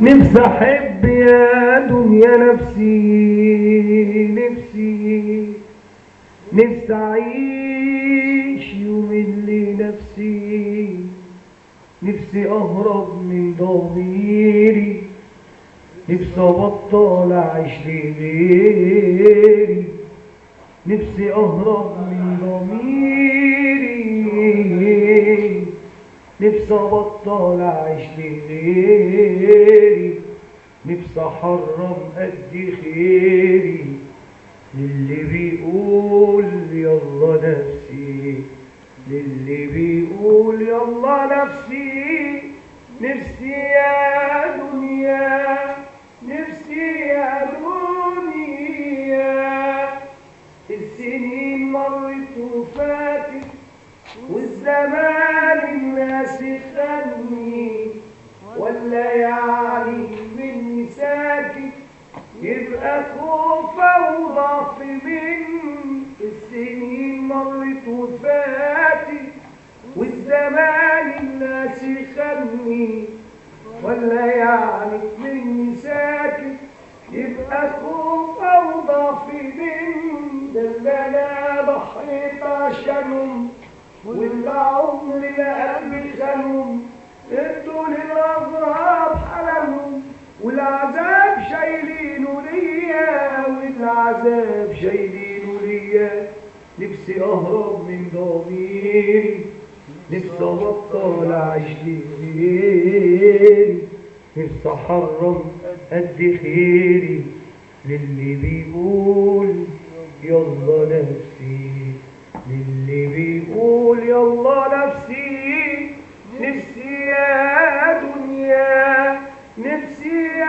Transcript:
نفسي احب يا دنيا نفسي اعيش يوم اللي نفسي اهرب من ضميري، نفسي ابطل اعيش لغيري، نفسي اهرب من ضميري، نفسي ابطل اعيش لغيري، نفسي احرم قد خيري للي بيقول يلا نفسي، للي بيقول يلا نفسي. نفسي يا دنيا، نفسي يا دنيا، السنين مرت وفاتت والزمان الناس خدني، ولا يعني مني ساكت يبقى خوفة وضعف مني. السنين مرت وفاتت والزمان الناس خدني، ولا يعني مني ساكت يبقى خوفة وضعف مني. ده اللي انا ضحيت عشانهم واللي عمري لقلبي خانهم، ادوا للأغراب حلمهم والعذاب شايلينه ليا، والعذاب شايلينه ليا. نفسي اهرب من ضميري، نفسي ابطل اعيش لغيري، نفسي احرم قد خيري للي بيقول يلا نفسي، للي بيقول يلا نفسي. نفسي يا دنيا، نفسي